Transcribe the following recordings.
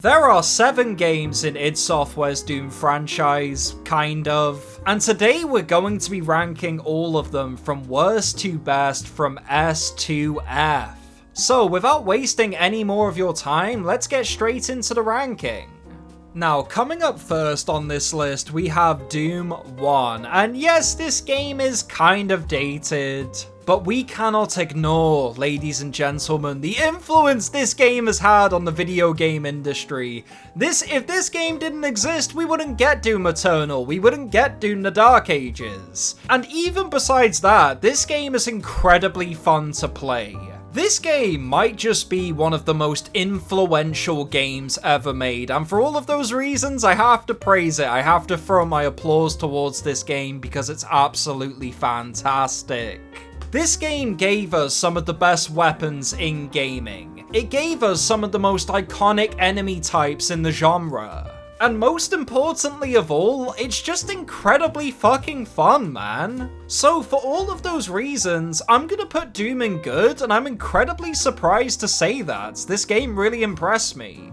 There are 7 games in id Software's Doom franchise, kind of, and today we're going to be ranking all of them from worst to best from S to F. So without wasting any more of your time, let's get straight into the ranking. Now, coming up first on this list, we have Doom 1, and yes, this game is kind of dated, but we cannot ignore, ladies and gentlemen, the influence this game has had on the video game industry. If this game didn't exist, we wouldn't get Doom Eternal, we wouldn't get Doom the Dark Ages. And even besides that, this game is incredibly fun to play. This game might just be one of the most influential games ever made, and for all of those reasons, I have to praise it. I have to throw my applause towards this game because it's absolutely fantastic. This game gave us some of the best weapons in gaming. It gave us some of the most iconic enemy types in the genre. And most importantly of all, it's just incredibly fucking fun, man. So for all of those reasons, I'm gonna put Doom in good, and I'm incredibly surprised to say that. This game really impressed me.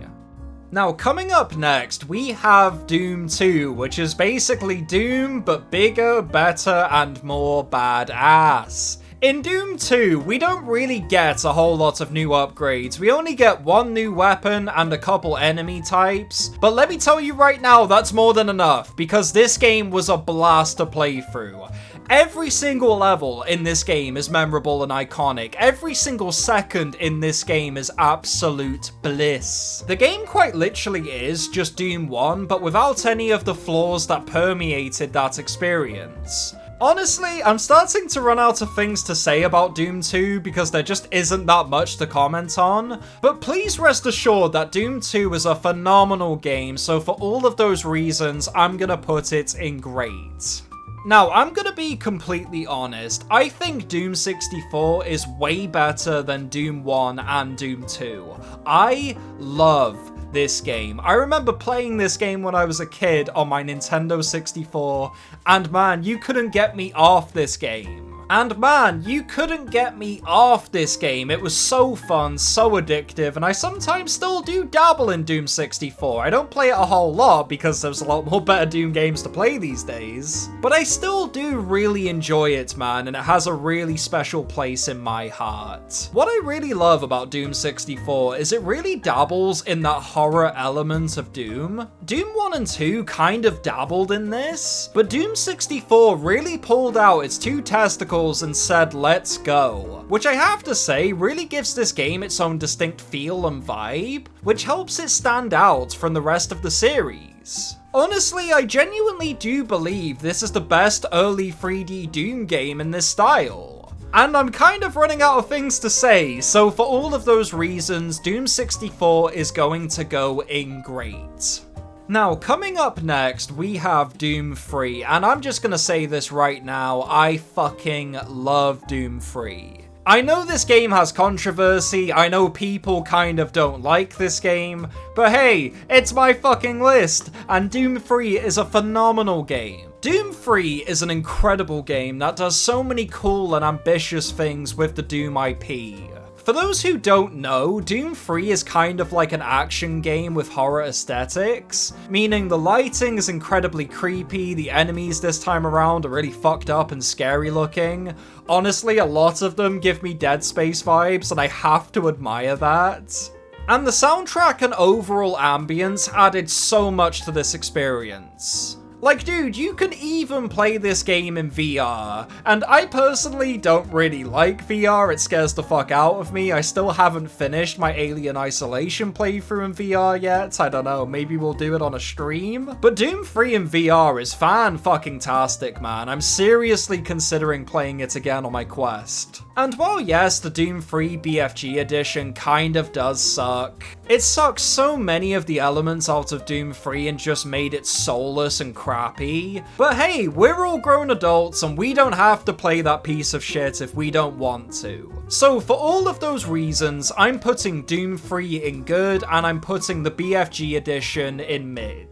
Now, coming up next, we have Doom 2, which is basically Doom, but bigger, better, and more badass. In Doom 2, we don't really get a whole lot of new upgrades. We only get one new weapon and a couple enemy types. But let me tell you right now, that's more than enough, because this game was a blast to play through. Every single level in this game is memorable and iconic. Every single second in this game is absolute bliss. The game quite literally is just Doom 1, but without any of the flaws that permeated that experience. Honestly, I'm starting to run out of things to say about Doom 2 because there just isn't that much to comment on, but please rest assured that Doom 2 is a phenomenal game, so for all of those reasons, I'm gonna put it in great. Now, I'm gonna be completely honest, I think Doom 64 is way better than Doom 1 and Doom 2. I love this game. I remember playing this game when I was a kid on my Nintendo 64, and man, you couldn't get me off this game. It was so fun, so addictive, and I sometimes still do dabble in Doom 64. I don't play it a whole lot because there's a lot more better Doom games to play these days, but I still do really enjoy it, man, and it has a really special place in my heart. What I really love about Doom 64 is it really dabbles in that horror element of Doom. Doom 1 and 2 kind of dabbled in this, but Doom 64 really pulled out its two testicles and said, let's go. Which I have to say really gives this game its own distinct feel and vibe, which helps it stand out from the rest of the series. Honestly, I genuinely do believe this is the best early 3D Doom game in this style. And I'm kind of running out of things to say, so for all of those reasons, Doom 64 is going to go in great. Now, coming up next, we have Doom 3, and I'm just gonna say this right now, I fucking love Doom 3. I know this game has controversy, I know people kind of don't like this game, but hey, it's my fucking list, and Doom 3 is a phenomenal game. Doom 3 is an incredible game that does so many cool and ambitious things with the Doom IP. For those who don't know, Doom 3 is kind of like an action game with horror aesthetics, meaning the lighting is incredibly creepy, the enemies this time around are really fucked up and scary looking. Honestly, a lot of them give me Dead Space vibes, and I have to admire that. And the soundtrack and overall ambience added so much to this experience. Like, dude, you can even play this game in VR, and I personally don't really like VR, it scares the fuck out of me. I still haven't finished my Alien Isolation playthrough in VR yet. I don't know, maybe we'll do it on a stream. But Doom 3 in VR is fan-fucking-tastic, man. I'm seriously considering playing it again on my Quest. And while yes, the Doom 3 BFG edition kind of does suck, it sucks so many of the elements out of Doom 3 and just made it soulless and crappy. But hey, we're all grown adults and we don't have to play that piece of shit if we don't want to. So for all of those reasons, I'm putting Doom 3 in good and I'm putting the BFG edition in mid.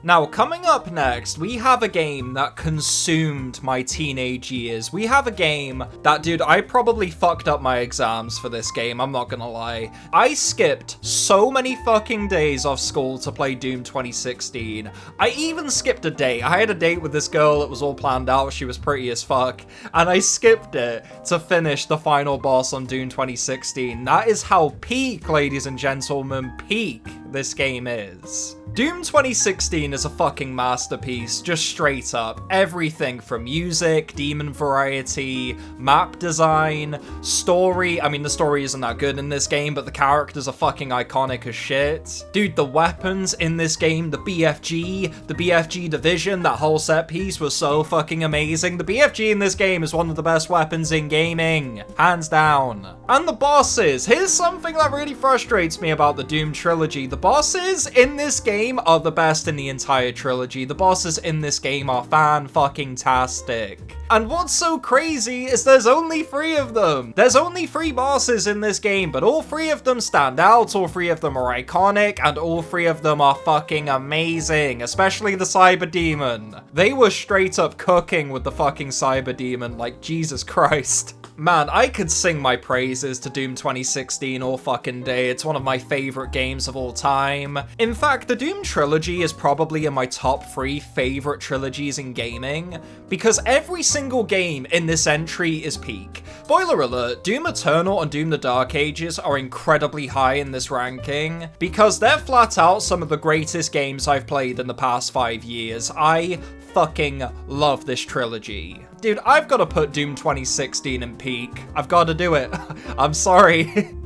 Now, coming up next, we have a game that consumed my teenage years. We have a game that, dude, I probably fucked up my exams for this game, I'm not gonna lie. I skipped so many fucking days off school to play Doom 2016. I even skipped a date. I had a date with this girl, it was all planned out, she was pretty as fuck, and I skipped it to finish the final boss on Doom 2016. That is how peak, ladies and gentlemen, peak this game is. Doom 2016 is a fucking masterpiece, just straight up. Everything from music, demon variety, map design, story. I mean, the story isn't that good in this game, but the characters are fucking iconic as shit. Dude, the weapons in this game, the BFG division, that whole set piece was so fucking amazing. The BFG in this game is one of the best weapons in gaming, hands down. And the bosses, here's something that really frustrates me about the Doom trilogy. The bosses in this game are the best in the entire trilogy. The bosses in this game are fan-fucking-tastic. And what's so crazy is there's only 3 of them. There's only 3 bosses in this game, but all 3 of them stand out, all 3 of them are iconic, and all 3 of them are fucking amazing, especially the Cyber Demon. They were straight up cooking with the fucking Cyber Demon, like, Jesus Christ. Man, I could sing my praises to Doom 2016 all fucking day. It's one of my favorite games of all time. In fact, the Doom trilogy is probably in my top 3 favorite trilogies in gaming, because every single game in this entry is peak. Spoiler alert, Doom Eternal and Doom the Dark Ages are incredibly high in this ranking, because they're flat out some of the greatest games I've played in the past 5 years. I fucking love this trilogy. Dude, I've got to put Doom 2016 in peak. I've got to do it. I'm sorry.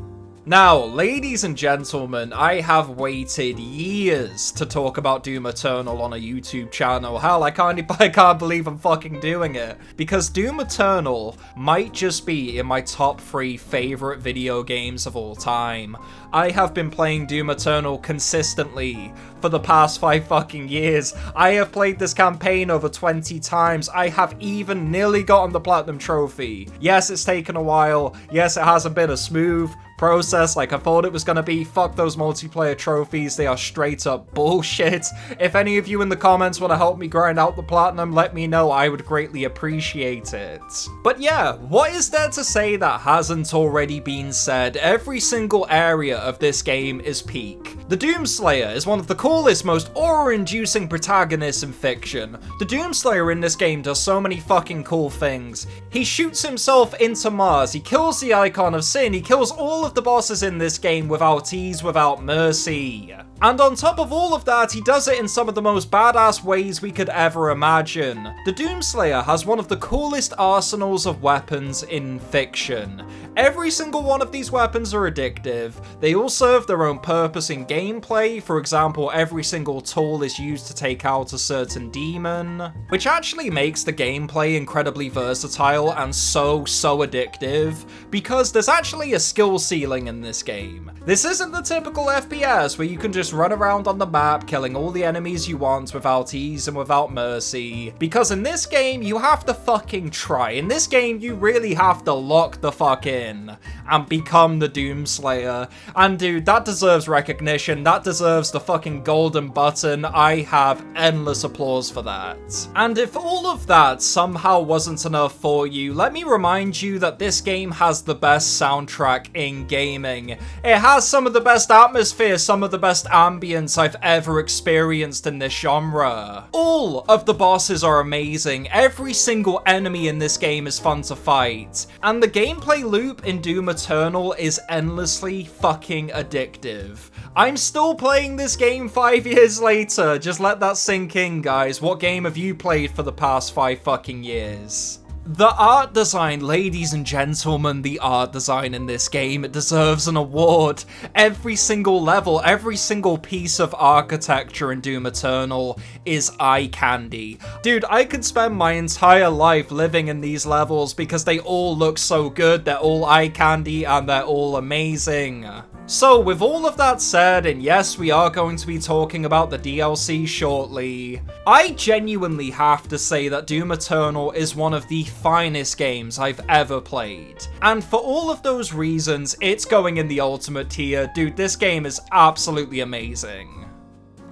Now, ladies and gentlemen, I have waited years to talk about Doom Eternal on a YouTube channel. Hell, I can't believe I'm fucking doing it. Because Doom Eternal might just be in my top 3 favorite video games of all time. I have been playing Doom Eternal consistently for the past 5 fucking years. I have played this campaign over 20 times. I have even nearly gotten the Platinum Trophy. Yes, it's taken a while. Yes, it hasn't been a smooth process like I thought it was gonna be. Fuck those multiplayer trophies, they are straight up bullshit. If any of you in the comments want to help me grind out the platinum, let me know, I would greatly appreciate it. But yeah, what is there to say that hasn't already been said? Every single area of this game is peak. The Doomslayer is one of the coolest, most aura-inducing protagonists in fiction. The Doomslayer in this game does so many fucking cool things. He shoots himself into Mars, he kills the Icon of Sin, he kills all of the bosses in this game without ease, without mercy. And on top of all of that, he does it in some of the most badass ways we could ever imagine. The Doomslayer has one of the coolest arsenals of weapons in fiction. Every single one of these weapons are addictive. They all serve their own purpose in gameplay. For example, every single tool is used to take out a certain demon, which actually makes the gameplay incredibly versatile and so addictive, because there's actually a skill ceiling in this game. This isn't the typical FPS where you can just run around on the map killing all the enemies you want without ease and without mercy, because in this game you have to fucking try. In this game you really have to lock the fuck in and become the Doomslayer. And dude, that deserves recognition, that deserves the fucking golden button. I have endless applause for that. And if all of that somehow wasn't enough for you, let me remind you that this game has the best soundtrack in gaming. It has some of the best atmosphere, some of the best ambience I've ever experienced in this genre. All of the bosses are amazing, every single enemy in this game is fun to fight, and the gameplay loop in Doom Eternal is endlessly fucking addictive. I'm still playing this game 5 years later, just let that sink in, guys. What game have you played for the past 5 fucking years? The art design, ladies and gentlemen, the art design in this game, it deserves an award. Every single level, every single piece of architecture in Doom Eternal is eye candy. Dude, I could spend my entire life living in these levels because they all look so good, they're all eye candy, and they're all amazing. So, with all of that said, and yes, we are going to be talking about the DLC shortly, I genuinely have to say that Doom Eternal is one of the finest games I've ever played. And for all of those reasons, it's going in the ultimate tier. Dude, this game is absolutely amazing.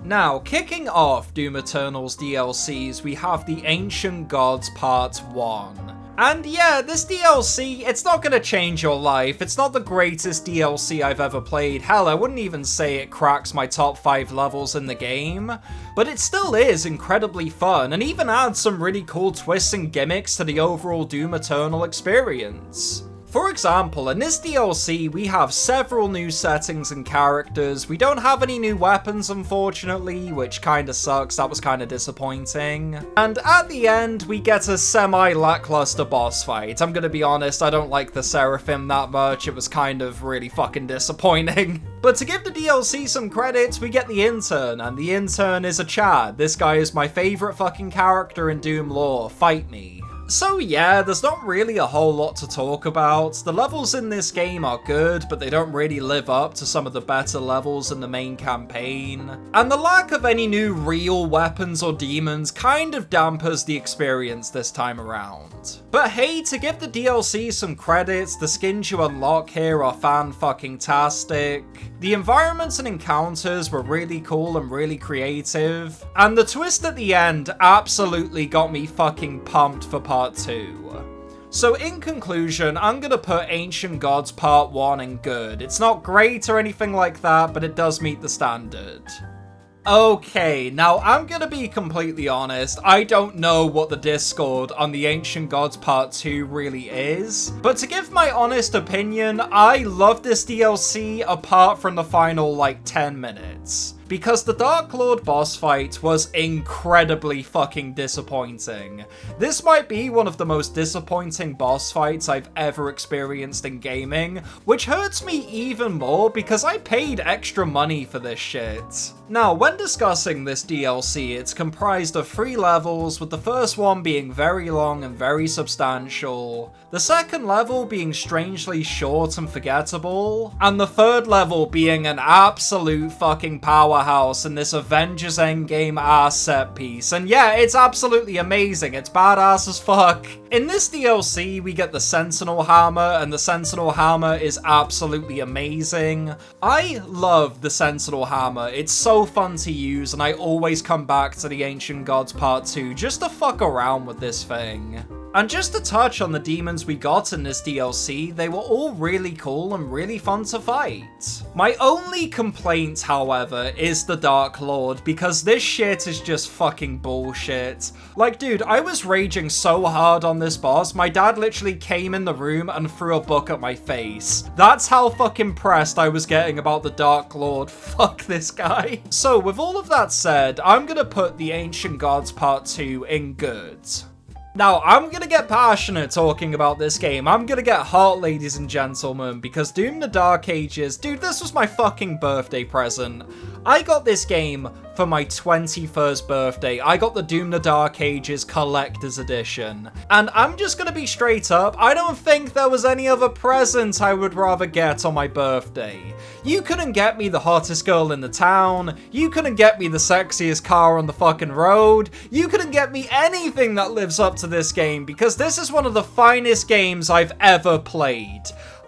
Now, kicking off Doom Eternal's DLCs, we have the Ancient Gods Part 1. And yeah, this DLC, it's not gonna change your life. It's not the greatest DLC I've ever played. Hell, I wouldn't even say it cracks my top 5 levels in the game. But it still is incredibly fun, and even adds some really cool twists and gimmicks to the overall Doom Eternal experience. For example, in this DLC, we have several new settings and characters. We don't have any new weapons, unfortunately, which kinda sucks. That was kinda disappointing. And at the end, we get a semi-lackluster boss fight. I'm gonna be honest, I don't like the Seraphim that much. It was kind of really fucking disappointing. But to give the DLC some credit, we get the intern, and the intern is a Chad. This guy is my favorite fucking character in Doom lore. Fight me. So yeah, there's not really a whole lot to talk about. The levels in this game are good, but they don't really live up to some of the better levels in the main campaign. And the lack of any new real weapons or demons kind of dampers the experience this time around. But hey, to give the DLC some credits, the skins you unlock here are fan-fucking-tastic. The environments and encounters were really cool and really creative. And the twist at the end absolutely got me fucking pumped for Part 2. So in conclusion, I'm gonna put Ancient Gods Part 1 in good. It's not great or anything like that, but it does meet the standard. Okay, now I'm gonna be completely honest, I don't know what the Discord on the Ancient Gods Part 2 really is, but to give my honest opinion, I love this DLC apart from the final, 10 minutes. Because the Dark Lord boss fight was incredibly fucking disappointing. This might be one of the most disappointing boss fights I've ever experienced in gaming, which hurts me even more because I paid extra money for this shit. Now, when discussing this DLC, it's comprised of 3 levels, with the first one being very long and very substantial, the second level being strangely short and forgettable, and the third level being an absolute fucking powerhouse in this Avengers Endgame ass set piece. And yeah, it's absolutely amazing, it's badass as fuck. In this DLC, we get the Sentinel Hammer, and the Sentinel Hammer is absolutely amazing. I love the Sentinel Hammer, it's so fun to use, and I always come back to the Ancient Gods Part 2 just to fuck around with this thing. And just to touch on the demons we got in this DLC, they were all really cool and really fun to fight. My only complaint, however, is the Dark Lord, because this shit is just fucking bullshit. Like, dude, I was raging so hard on this boss, my dad literally came in the room and threw a book at my face. That's how fucking pressed I was getting about the Dark Lord. Fuck this guy. So, with all of that said, I'm gonna put the Ancient Gods Part 2 in good. Now, I'm gonna get passionate talking about this game. I'm gonna get hot, ladies and gentlemen, because Doom the Dark Ages, dude, this was my fucking birthday present. I got this game for my 21st birthday. I got the Doom the Dark Ages Collector's Edition. And I'm just gonna be straight up, I don't think there was any other present I would rather get on my birthday. You couldn't get me the hottest girl in the town. You couldn't get me the sexiest car on the fucking road. You couldn't get me anything that lives up to this game, because this is one of the finest games I've ever played.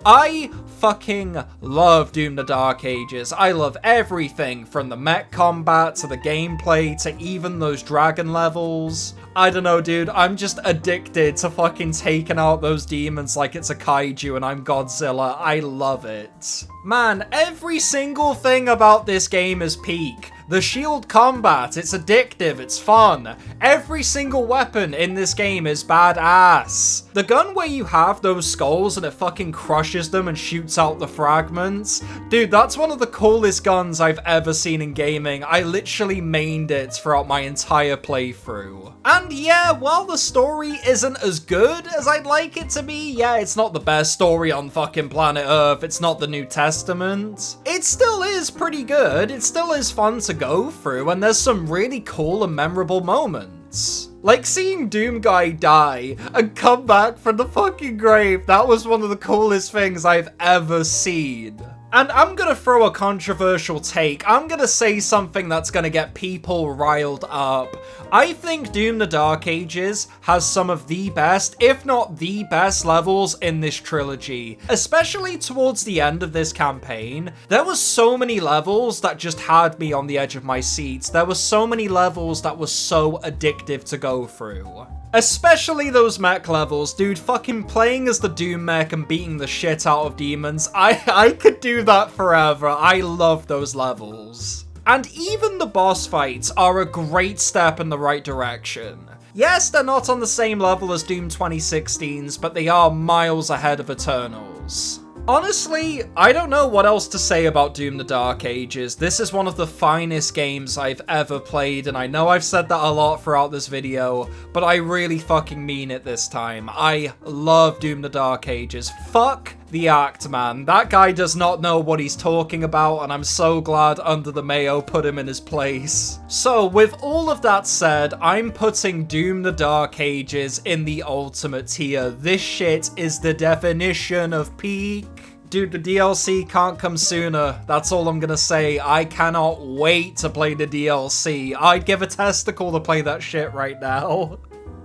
I fucking love Doom the Dark Ages. I love everything from the mech combat to the gameplay to even those dragon levels. I don't know, dude, I'm just addicted to fucking taking out those demons like it's a kaiju and I'm Godzilla. I love it. Man, every single thing about this game is peak. The shield combat, it's addictive, it's fun. Every single weapon in this game is badass. The gun where you have those skulls and it fucking crushes them and shoots out the fragments. Dude, that's one of the coolest guns I've ever seen in gaming. I literally mained it throughout my entire playthrough. And yeah, while the story isn't as good as I'd like it to be, yeah, it's not the best story on fucking planet Earth, it's not the New Testament. It still is pretty good, it still is fun to go through, and there's some really cool and memorable moments. Like seeing Doom Guy die and come back from the fucking grave, that was one of the coolest things I've ever seen. And I'm gonna throw a controversial take. I'm gonna say something that's gonna get people riled up. I think Doom the Dark Ages has some of the best, if not the best levels in this trilogy. Especially towards the end of this campaign. There were so many levels that just had me on the edge of my seats. There were so many levels that were so addictive to go through. Especially those mech levels, dude. Fucking playing as the Doom mech and beating the shit out of demons. I could do that forever. I love those levels. And even the boss fights are a great step in the right direction. Yes, they're not on the same level as Doom 2016's, but they are miles ahead of Eternals. Honestly, I don't know what else to say about Doom the Dark Ages. This is one of the finest games I've ever played, and I know I've said that a lot throughout this video, but I really fucking mean it this time. I love Doom the Dark Ages. Fuck the act, man. That guy does not know what he's talking about, and I'm so glad Under the Mayo put him in his place. So, with all of that said, I'm putting Doom the Dark Ages in the ultimate tier. This shit is the definition of peak. Dude, the DLC can't come sooner. That's all I'm gonna say. I cannot wait to play the DLC. I'd give a testicle to play that shit right now.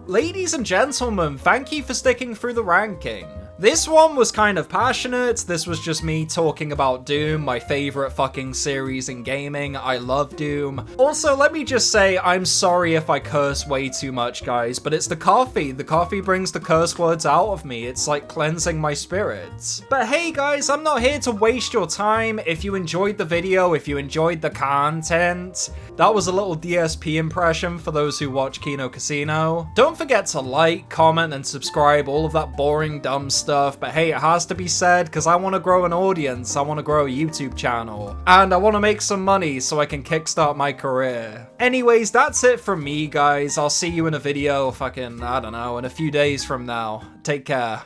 Ladies and gentlemen, thank you for sticking through the ranking. This one was kind of passionate. This was just me talking about Doom, my favorite fucking series in gaming. I love Doom. Also, let me just say, I'm sorry if I curse way too much, guys, but it's the coffee. The coffee brings the curse words out of me. It's like cleansing my spirits. But hey, guys, I'm not here to waste your time. If you enjoyed the video, if you enjoyed the content, that was a little DSP impression for those who watch Kino Casino. Don't forget to like, comment, and subscribe, all of that boring, dumb stuff. But hey, it has to be said because I want to grow an audience. I want to grow a YouTube channel. And I want to make some money so I can kickstart my career. Anyways, that's it from me, guys. I'll see you in a video fucking, I don't know, in a few days from now. Take care.